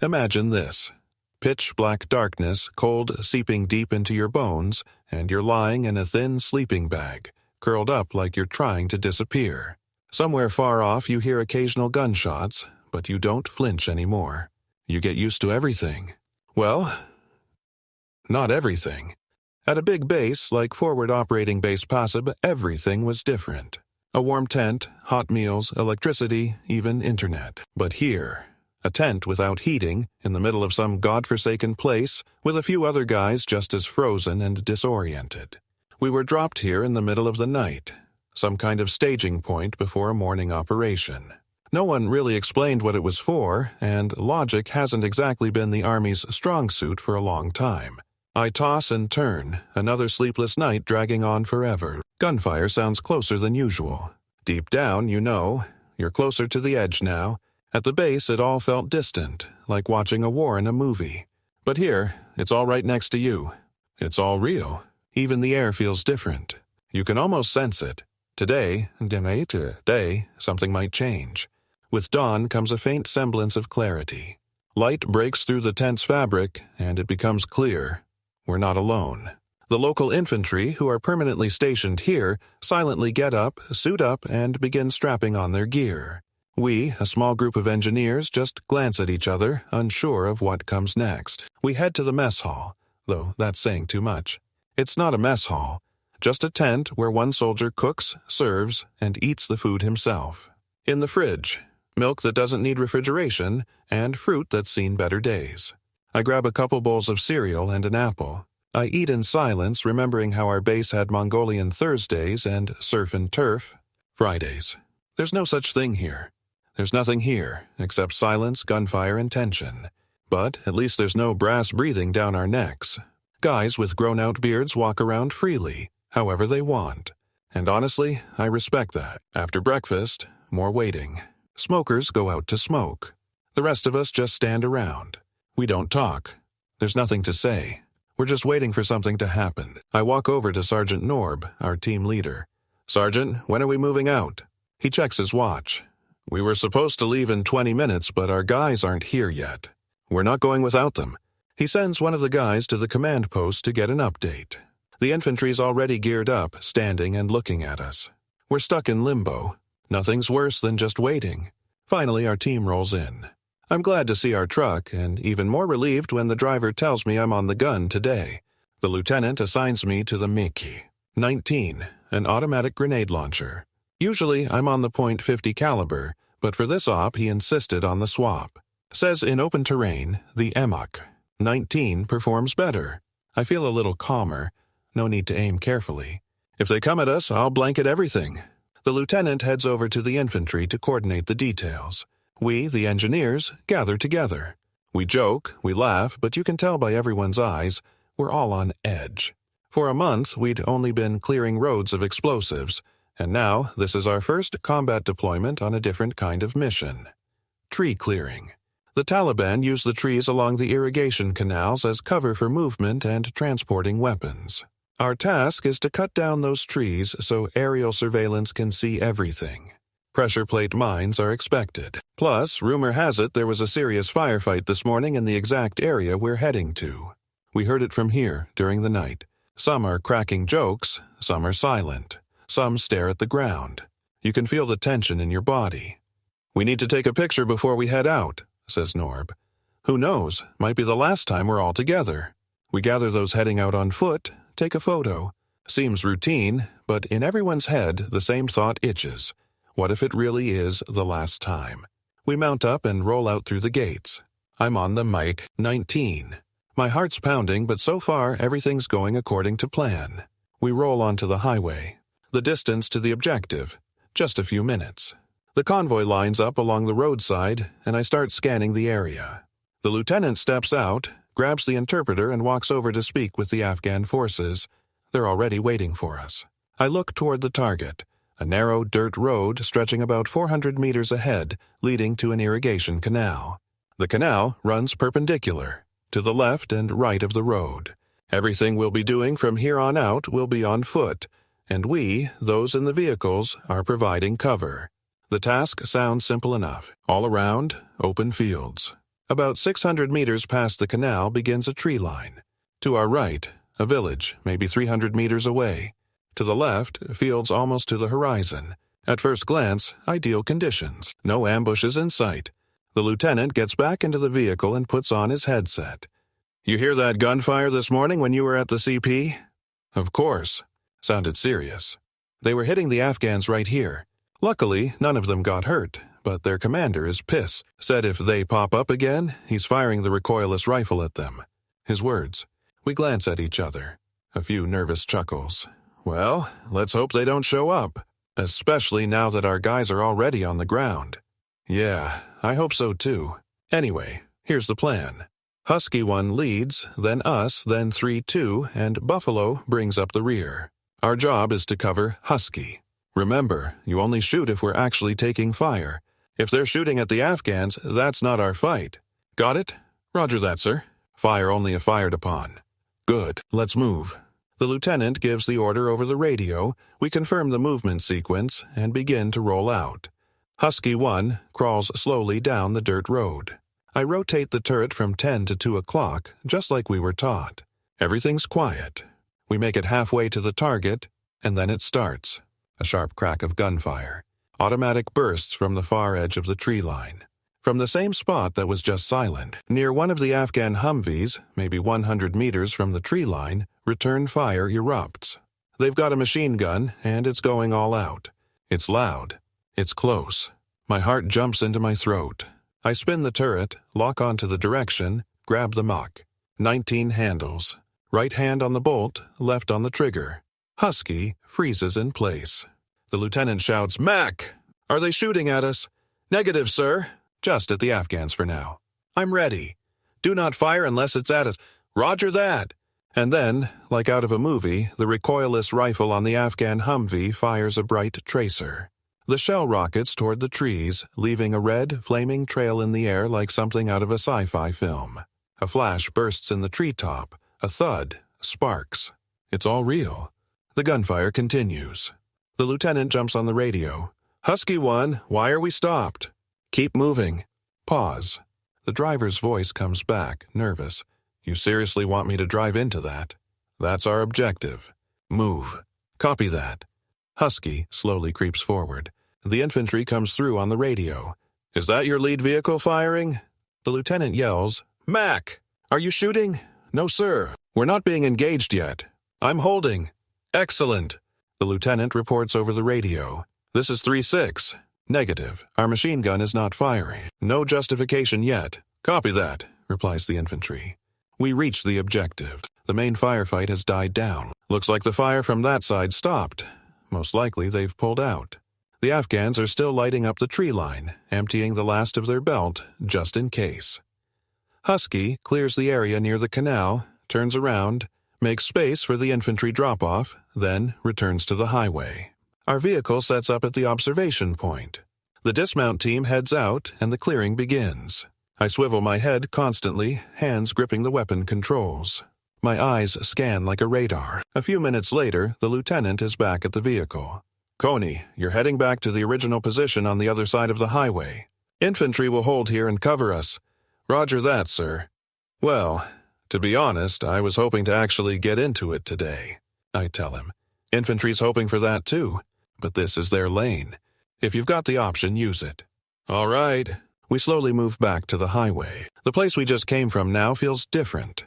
Imagine this. Pitch-black darkness, cold seeping deep into your bones, and you're lying in a thin sleeping bag, curled up like you're trying to disappear. Somewhere far off you hear occasional gunshots, but you don't flinch anymore. You get used to everything. Well, not everything. At a big base like Forward Operating Base Pasab, everything was different. A warm tent, hot meals, electricity, even internet. But here, a tent without heating, in the middle of some godforsaken place, with a few other guys just as frozen and disoriented. We were dropped here in the middle of the night, some kind of staging point before a morning operation. No one really explained what it was for, and logic hasn't exactly been the Army's strong suit for a long time. I toss and turn, another sleepless night dragging on forever. Gunfire sounds closer than usual. Deep down, you know, you're closer to the edge now. At the base, it all felt distant, like watching a war in a movie. But here, it's all right next to you. It's all real. Even the air feels different. You can almost sense it. Today, something might change. With dawn comes a faint semblance of clarity. Light breaks through the tent's fabric, and it becomes clear. We're not alone. The local infantry, who are permanently stationed here, silently get up, suit up, and begin strapping on their gear. We, a small group of engineers, just glance at each other, unsure of what comes next. We head to the mess hall, though that's saying too much. It's not a mess hall, just a tent where one soldier cooks, serves, and eats the food himself. In the fridge, milk that doesn't need refrigeration, and fruit that's seen better days. I grab a couple bowls of cereal and an apple. I eat in silence, remembering how our base had Mongolian Thursdays and surf and turf Fridays. There's no such thing here. There's nothing here except silence, gunfire, and tension. But at least there's no brass breathing down our necks. Guys with grown-out beards walk around freely, however they want. And honestly, I respect that. After breakfast, more waiting. Smokers go out to smoke. The rest of us just stand around. We don't talk. There's nothing to say. We're just waiting for something to happen. I walk over to Sergeant Norb, our team leader. "Sergeant, when are we moving out?" He checks his watch. "We were supposed to leave in 20 minutes, but our guys aren't here yet. We're not going without them." He sends one of the guys to the command post to get an update. The infantry's already geared up, standing and looking at us. We're stuck in limbo. Nothing's worse than just waiting. Finally, our team rolls in. I'm glad to see our truck, and even more relieved when the driver tells me I'm on the gun today. The lieutenant assigns me to the Mickey 19, an automatic grenade launcher. Usually, I'm on the .50 caliber, but for this op, he insisted on the swap. Says in open terrain, the EMOC 19 performs better. I feel a little calmer. No need to aim carefully. If they come at us, I'll blanket everything. The lieutenant heads over to the infantry to coordinate the details. We, the engineers, gather together. We joke, we laugh, but you can tell by everyone's eyes, we're all on edge. For a month, we'd only been clearing roads of explosives, and now this is our first combat deployment on a different kind of mission. Tree clearing. The Taliban use the trees along the irrigation canals as cover for movement and transporting weapons. Our task is to cut down those trees so aerial surveillance can see everything. Pressure plate mines are expected. Plus, rumor has it there was a serious firefight this morning in the exact area we're heading to. We heard it from here during the night. Some are cracking jokes, some are silent. Some stare at the ground. You can feel the tension in your body. "We need to take a picture before we head out," says Norb. "Who knows, might be the last time we're all together." We gather those heading out on foot, take a photo. Seems routine, but in everyone's head the same thought itches. What if it really is the last time? We mount up and roll out through the gates. I'm on the Mike 19. My heart's pounding, but so far everything's going according to plan. We roll onto the highway. The distance to the objective, just a few minutes. The convoy lines up along the roadside, and I start scanning the area. The lieutenant steps out, grabs the interpreter, and walks over to speak with the Afghan forces. They're already waiting for us. I look toward the target, a narrow dirt road stretching about 400 meters ahead, leading to an irrigation canal. The canal runs perpendicular, to the left and right of the road. Everything we'll be doing from here on out will be on foot, and we, those in the vehicles, are providing cover. The task sounds simple enough. All around, open fields. About 600 meters past the canal begins a tree line. To our right, a village, maybe 300 meters away. To the left, fields almost to the horizon. At first glance, ideal conditions. No ambushes in sight. The lieutenant gets back into the vehicle and puts on his headset. "You hear that gunfire this morning when you were at the CP?" "Of course." Sounded serious. "They were hitting the Afghans right here. Luckily, none of them got hurt, but their commander is pissed. Said if they pop up again, he's firing the recoilless rifle at them." His words. We glance at each other. A few nervous chuckles. "Well, let's hope they don't show up, especially now that our guys are already on the ground." "Yeah, I hope so too. Anyway, here's the plan. Husky 1 leads, then us, then 3-2, and Buffalo brings up the rear. Our job is to cover Husky. Remember, you only shoot if we're actually taking fire. If they're shooting at the Afghans, that's not our fight. Got it?" "Roger that, sir. Fire only if fired upon." "Good. Let's move." The lieutenant gives the order over the radio, we confirm the movement sequence, and begin to roll out. Husky 1 crawls slowly down the dirt road. I rotate the turret from 10 to 2 o'clock, just like we were taught. Everything's quiet. We make it halfway to the target, and then it starts. A sharp crack of gunfire. Automatic bursts from the far edge of the tree line. From the same spot that was just silent, near one of the Afghan Humvees, maybe 100 meters from the tree line, return fire erupts. They've got a machine gun, and it's going all out. It's loud. It's close. My heart jumps into my throat. I spin the turret, lock onto the direction, grab the muck. 19 handles. Right hand on the bolt, left on the trigger. Husky freezes in place. The lieutenant shouts, "Mac! Are they shooting at us?" "Negative, sir. Just at the Afghans for now." "I'm ready. Do not fire unless it's at us." "Roger that." And then, like out of a movie, the recoilless rifle on the Afghan Humvee fires a bright tracer. The shell rockets toward the trees, leaving a red, flaming trail in the air like something out of a sci-fi film. A flash bursts in the treetop, a thud, sparks. It's all real. The gunfire continues. The lieutenant jumps on the radio. "Husky 1, why are we stopped?" "Keep moving." Pause. The driver's voice comes back, nervous. "You seriously want me to drive into that?" "That's our objective." "Move." "Copy that." Husky slowly creeps forward. The infantry comes through on the radio. "Is that your lead vehicle firing?" The lieutenant yells, "Mac! Are you shooting?" "No, sir. We're not being engaged yet." "I'm holding." "Excellent." The lieutenant reports over the radio. "This is 3-6. Negative. Our machine gun is not firing. No justification yet." "Copy that," replies the infantry. We reach the objective. The main firefight has died down. Looks like the fire from that side stopped. Most likely they've pulled out. The Afghans are still lighting up the tree line, emptying the last of their belt, just in case. Husky clears the area near the canal, turns around, makes space for the infantry drop-off, then returns to the highway. Our vehicle sets up at the observation point. The dismount team heads out, and the clearing begins. I swivel my head constantly, hands gripping the weapon controls. My eyes scan like a radar. A few minutes later, the lieutenant is back at the vehicle. "Coney, you're heading back to the original position on the other side of the highway. Infantry will hold here and cover us." "Roger that, sir." "Well, to be honest, I was hoping to actually get into it today," I tell him. "Infantry's hoping for that too, but this is their lane. If you've got the option, use it." "All right." We slowly move back to the highway. The place we just came from now feels different.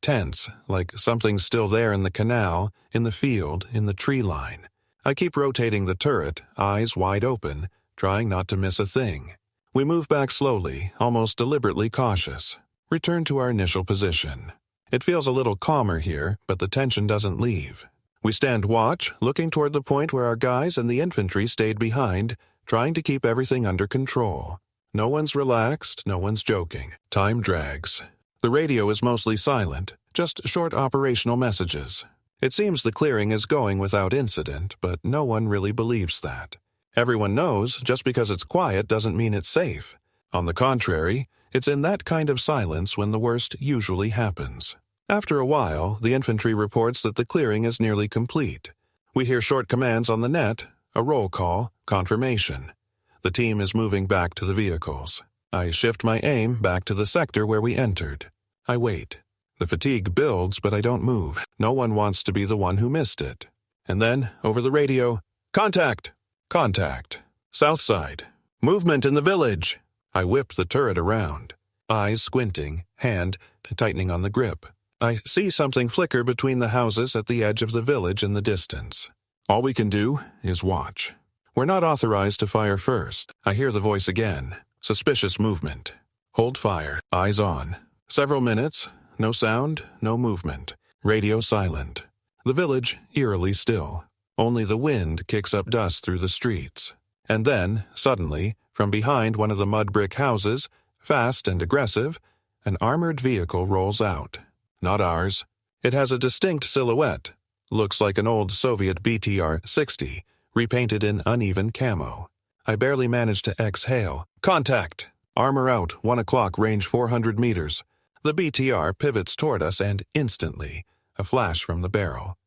Tense, like something's still there in the canal, in the field, in the tree line. I keep rotating the turret, eyes wide open, trying not to miss a thing. We move back slowly, almost deliberately cautious. Return to our initial position. It feels a little calmer here, but the tension doesn't leave. We stand watch, looking toward the point where our guys and the infantry stayed behind, trying to keep everything under control. No one's relaxed, no one's joking. Time drags. The radio is mostly silent, just short operational messages. It seems the clearing is going without incident, but no one really believes that. Everyone knows just because it's quiet doesn't mean it's safe. On the contrary, it's in that kind of silence when the worst usually happens. After a while, the infantry reports that the clearing is nearly complete. We hear short commands on the net, a roll call, confirmation. The team is moving back to the vehicles. I shift my aim back to the sector where we entered. I wait. The fatigue builds, but I don't move. No one wants to be the one who missed it. And then, over the radio, "Contact! Contact! South side! Movement in the village!" I whip the turret around. Eyes squinting, hand tightening on the grip. I see something flicker between the houses at the edge of the village in the distance. All we can do is watch. We're not authorized to fire first. I hear the voice again. Suspicious movement. Hold fire. Eyes on. Several minutes. No sound, no movement. Radio silent. The village eerily still. Only the wind kicks up dust through the streets. And then, suddenly, from behind one of the mud brick houses, fast and aggressive, an armored vehicle rolls out. Not ours. It has a distinct silhouette. Looks like an old Soviet BTR-60, repainted in uneven camo. I barely manage to exhale. Contact! Armor out, 1 o'clock, range 400 meters. The BTR pivots toward us and instantly, a flash from the barrel.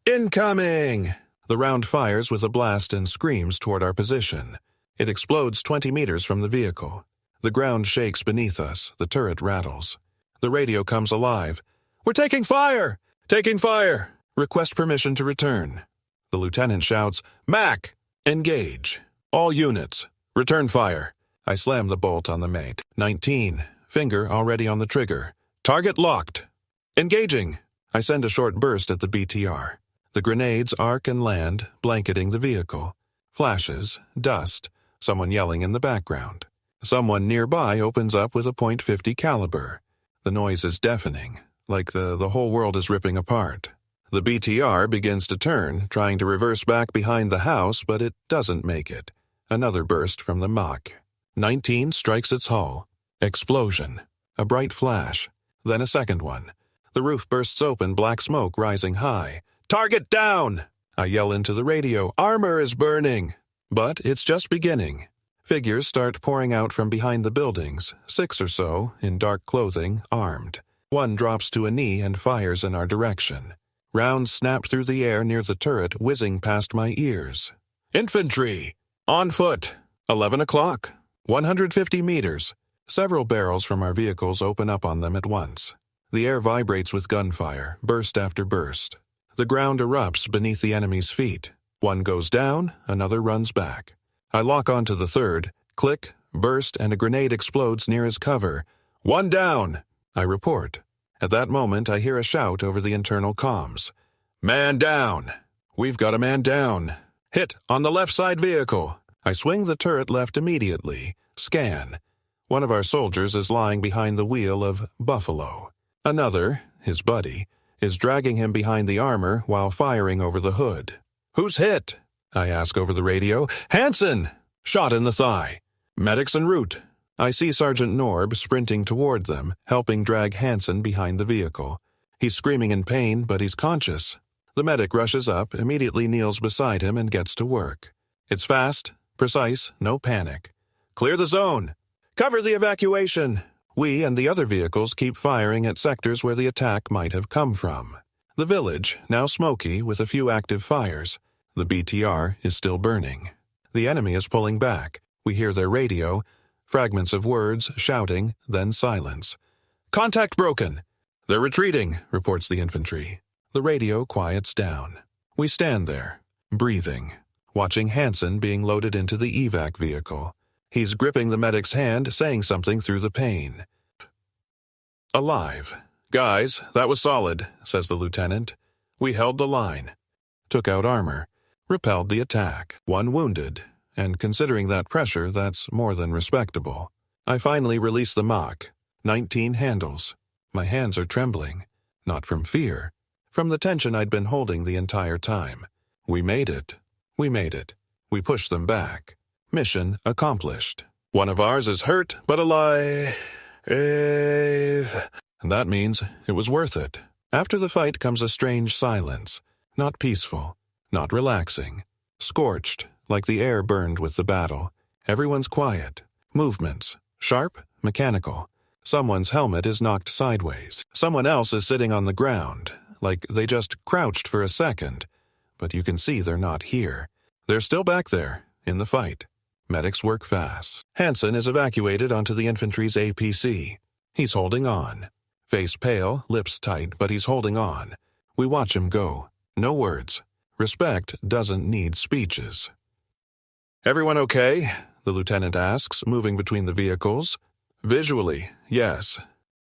Incoming! The round fires with a blast and screams toward our position. It explodes 20 meters from the vehicle. The ground shakes beneath us. The turret rattles. The radio comes alive. "We're taking fire! Taking fire! Request permission to return." The lieutenant shouts, "Mac! Engage! All units! Return fire!" I slam the bolt on the mate. 19. Finger already on the trigger. Target locked. Engaging. I send a short burst at the BTR. The grenades arc and land, blanketing the vehicle. Flashes, dust, someone yelling in the background. Someone nearby opens up with a .50 caliber. The noise is deafening, like the whole world is ripping apart. The BTR begins to turn, trying to reverse back behind the house, but it doesn't make it. Another burst from the Mach. 19 strikes its hull. Explosion. A bright flash. Then a second one. The roof bursts open, black smoke rising high. "Target down!" I yell into the radio. "Armor is burning!" But it's just beginning. Figures start pouring out from behind the buildings, 6 or so, in dark clothing, armed. One drops to a knee and fires in our direction. Rounds snap through the air near the turret, whizzing past my ears. "Infantry! On foot! 11 o'clock! 150 meters!" Several barrels from our vehicles open up on them at once. The air vibrates with gunfire, burst after burst. The ground erupts beneath the enemy's feet. One goes down, another runs back. I lock onto the third, click, burst, and a grenade explodes near his cover. "One down!" I report. At that moment, I hear a shout over the internal comms. "Man down! We've got a man down! Hit on the left side vehicle!" I swing the turret left immediately. Scan. One of our soldiers is lying behind the wheel of Buffalo. Another, his buddy, is dragging him behind the armor while firing over the hood. "Who's hit?" I ask over the radio. "Hansen! Shot in the thigh. Medics en route." I see Sergeant Norb sprinting toward them, helping drag Hansen behind the vehicle. He's screaming in pain, but he's conscious. The medic rushes up, immediately kneels beside him, and gets to work. It's fast, precise, no panic. "Clear the zone! Cover the evacuation!" We and the other vehicles keep firing at sectors where the attack might have come from. The village, now smoky with a few active fires. The BTR is still burning. The enemy is pulling back. We hear their radio, fragments of words, shouting, then silence. "Contact broken!" "They're retreating," reports the infantry. The radio quiets down. We stand there, breathing, watching Hansen being loaded into the evac vehicle. He's gripping the medic's hand, saying something through the pain. "Alive. Guys, that was solid," says the lieutenant. "We held the line. Took out armor. Repelled the attack. 1 wounded. And considering that pressure, that's more than respectable." I finally release the Mach. 19 handles. My hands are trembling. Not from fear. From the tension I'd been holding the entire time. We made it. We made it. We pushed them back. Mission accomplished. One of ours is hurt, but alive. And that means it was worth it. After the fight comes a strange silence. Not peaceful. Not relaxing. Scorched, like the air burned with the battle. Everyone's quiet. Movements. Sharp, mechanical. Someone's helmet is knocked sideways. Someone else is sitting on the ground, like they just crouched for a second. But you can see they're not here. They're still back there, in the fight. Medics work fast. Hansen is evacuated onto the infantry's APC. He's holding on. Face pale, lips tight, but he's holding on. We watch him go. No words. Respect doesn't need speeches. "Everyone okay?" the lieutenant asks, moving between the vehicles. "Visually, yes.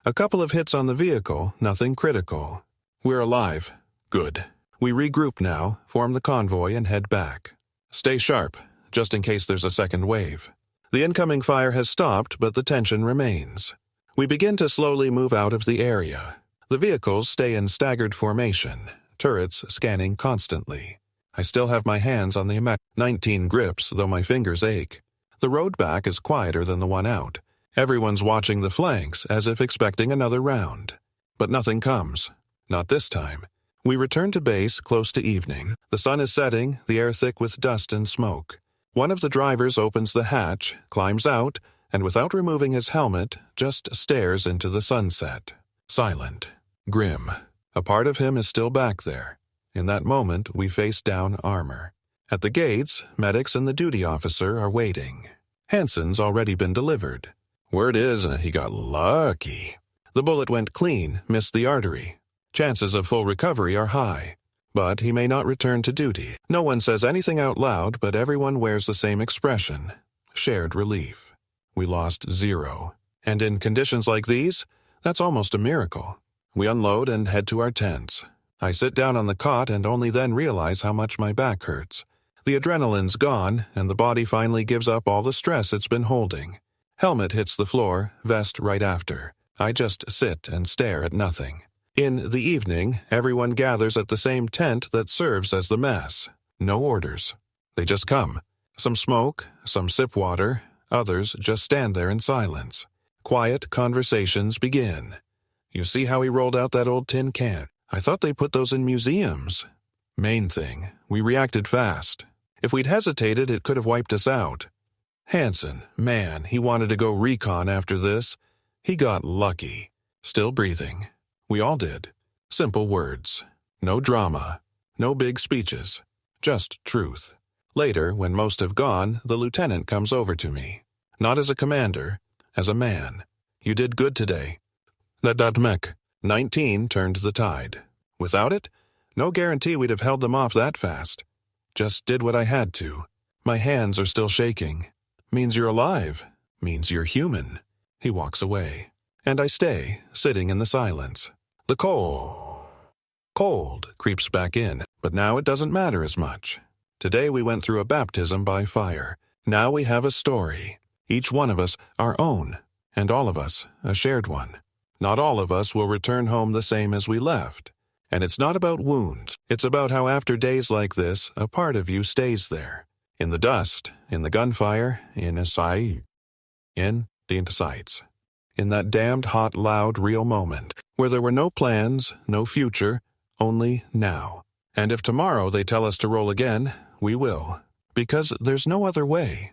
A couple of hits on the vehicle, nothing critical. We're alive. Good. We regroup now, form the convoy, and head back. Stay sharp, just in case there's a second wave." The incoming fire has stopped, but the tension remains. We begin to slowly move out of the area. The vehicles stay in staggered formation, turrets scanning constantly. I still have my hands on the 19 grips, though my fingers ache. The road back is quieter than the one out. Everyone's watching the flanks, as if expecting another round. But nothing comes. Not this time. We return to base close to evening. The sun is setting, the air thick with dust and smoke. One of the drivers opens the hatch, climbs out, and without removing his helmet, just stares into the sunset. Silent. Grim. A part of him is still back there. In that moment, we face down armor. At the gates, medics and the duty officer are waiting. Hansen's already been delivered. Word is he got lucky. The bullet went clean, missed the artery. Chances of full recovery are high. But he may not return to duty. No one says anything out loud, but everyone wears the same expression. Shared relief. We lost 0. And in conditions like these, that's almost a miracle. We unload and head to our tents. I sit down on the cot and only then realize how much my back hurts. The adrenaline's gone, and the body finally gives up all the stress it's been holding. Helmet hits the floor, vest right after. I just sit and stare at nothing. In the evening, everyone gathers at the same tent that serves as the mess. No orders. They just come. Some smoke, some sip water, others just stand there in silence. Quiet conversations begin. "You see how he rolled out that old tin can? I thought they put those in museums." Main thing, we reacted fast. If we'd hesitated, it could have wiped us out. Hansen, man, he wanted to go recon after this. He got lucky. Still breathing. We all did. Simple words. No drama. No big speeches. Just truth. Later, when most have gone, the lieutenant comes over to me. Not as a commander, as a man. "You did good today." That mech. 19 turned the tide. Without it, no guarantee we'd have held them off that fast. Just did what I had to. My hands are still shaking. "Means you're alive. Means you're human." He walks away. And I stay, sitting in the silence. The cold creeps back in, but now it doesn't matter as much. Today we went through a baptism by fire. Now we have a story. Each one of us our own, and all of us a shared one. Not all of us will return home the same as we left. And it's not about wounds. It's about how after days like this, a part of you stays there. In the dust, in the gunfire, in the sights. In that damned hot, loud, real moment, where there were no plans, no future, only now. And if tomorrow they tell us to roll again, we will. Because there's no other way.